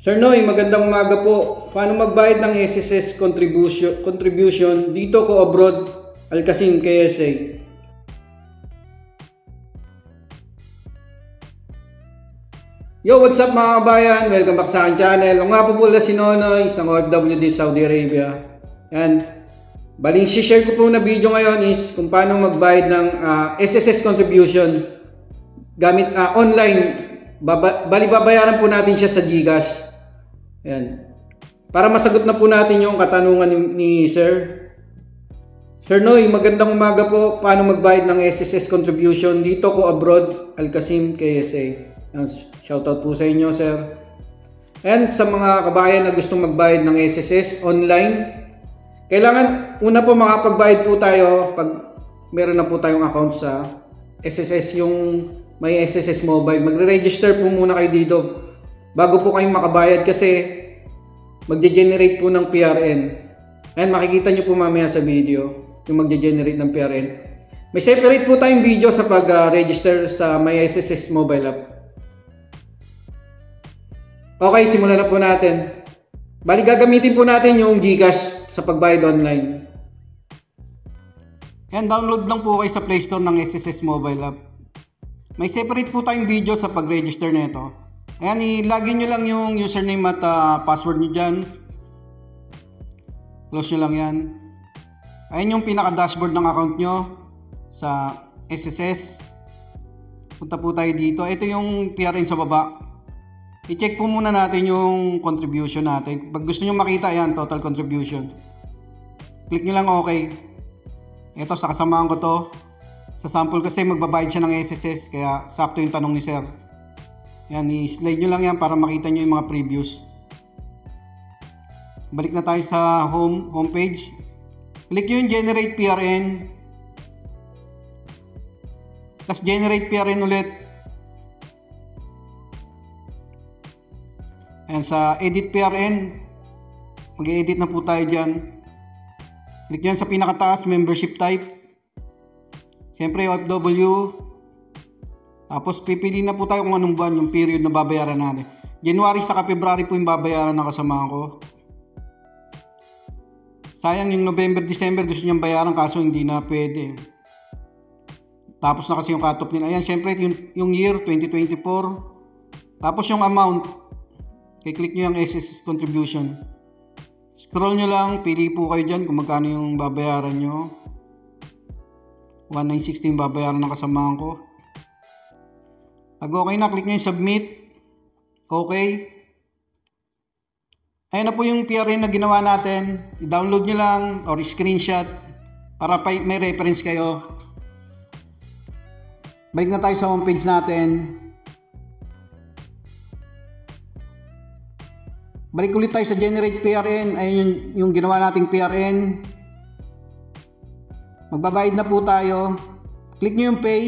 Sir Noy, magandang umaga po. Paano magbayad ng SSS contribution dito ko abroad, Alcacin, KSA? Yo, what's up mga kabayan? Welcome back sa aking channel. Ang nga po pala si Nonoy, isang OFW din Saudi Arabia. Yan. Baling share ko po na video ngayon is kung paano magbayad ng SSS contribution gamit online. Babayaran po natin siya sa GCash. Yan. Para masagot na po natin yung katanungan ni Sir. Sir Noy, magandang umaga po. Paano magbayad ng SSS contribution dito ko abroad, Alcacin, KSA? Yan. Shoutout po sa inyo, Sir. And sa mga kabayan na gustong magbayad ng SSS online, kailangan una po makapagbayad po tayo pag meron na po tayong account sa SSS, yung may SSS mobile. Magre-register po muna kayo dito bago po kayong makabayad kasi magge-generate po ng PRN. And makikita nyo po mamaya sa video yung magge-generate ng PRN. May separate po tayong video sa pag-register sa may SSS mobile app. Okay, simulan na po natin. Bali, gagamitin po natin yung GCash sa pagbayad online. Yan, download lang po kayo sa Play Store ng SSS mobile app. May separate po tayong video sa pag-register nito. Ayan, ilagay nyo lang yung username at password nyo dyan. Close nyo lang yan. Ayan yung pinaka-dashboard ng account nyo sa SSS. Punta po tayo dito. Ito yung PRN sa baba. I-check po muna natin yung contribution natin. Pag gusto nyo makita, yan, total contribution. Click nyo lang okay. Ito, sa kasamahan ko to. Sa sample kasi magbabayad siya ng SSS, kaya sakto yung tanong ni Sir. Yan, i-slide nyo lang yan para makita nyo yung mga previews. Balik na tayo sa homepage. Click nyo yung generate PRN. Tapos generate PRN ulit. Ayan, sa edit PRN, mag-edit na po tayo dyan. Click nyo sa pinakataas, membership type. Siyempre, OFW. Tapos, pipili na po tayo kung anong buwan, yung period na babayaran natin. January saka February po yung babayaran ng kasama ko. Sayang yung November, December gusto niyang bayaran kaso hindi na pwede. Tapos na kasi yung cut-off nila. Ayan, siyempre, yung year, 2024. Tapos yung amount. I-click nyo yung SSS contribution. Scroll nyo lang, pili po kayo dyan kung magkano yung babayaran nyo. 1916 babayaran ng kasamahan ko. Pag okay na, click nyo yung submit. Okay. Ayan na po yung PRN na ginawa natin. I-download nyo lang or screenshot para may reference kayo. Balik na tayo sa homepage natin. Balik ulit tayo sa generate PRN. Ayun yung ginawa nating PRN. Magbabayad na po tayo. Click nyo yung pay.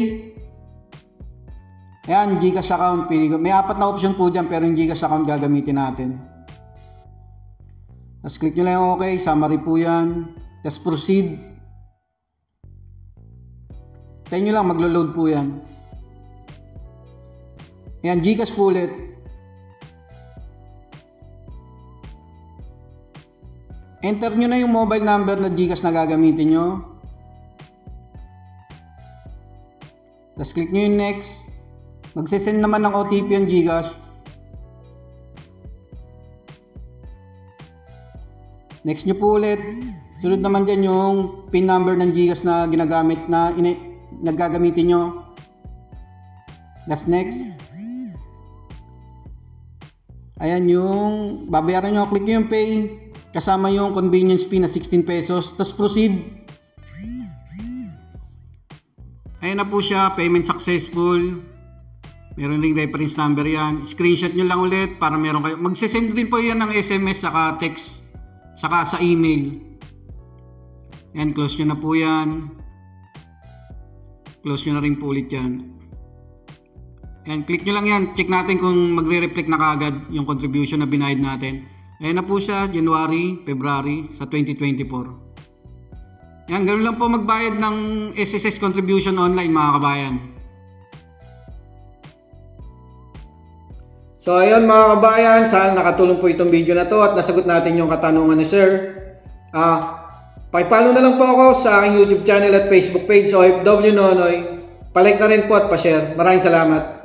Ayan, GCash account. May 4 na option po dyan pero yung GCash account gagamitin natin. Tapos click nyo lang yung okay. Summary po yan. Tapos proceed. Tayo nyo lang, maglo-load po yan. Ayan, GCash po ulit. Enter nyo na yung mobile number na GCash na gagamitin nyo. Tapos click nyo yung next. Magsisend naman ng OTP yung GCash. Next nyo po ulit. Sunod naman dyan yung PIN number ng GCash na ginagamit na nagagamitin nyo. That's next. Ayan yung babayaran nyo. Click nyo yung pay. Kasama yung convenience fee na 16 pesos. Tapos proceed. Ayan na po siya. Payment successful. Meron ring reference number yan. Screenshot nyo lang ulit para meron kayo. Magsisend din po yan ng SMS saka text. Saka sa email. Ayan, close nyo na po yan. Close nyo na rin po ulit yan. Ayan, click nyo lang yan. Check natin kung magre-reflect na kaagad yung contribution na binayad natin. Ayan na po siya, January, February sa 2024. Ayan, ganoon lang po magbayad ng SSS contribution online mga kabayan. So ayun mga kabayan, sana nakatulong po itong video na to at nasagot natin yung katanungan ni Sir. Pakipollow na lang po ako sa aking YouTube channel at Facebook page, OFW Nonoy. Palike na rin po at pa-share. Maraming salamat.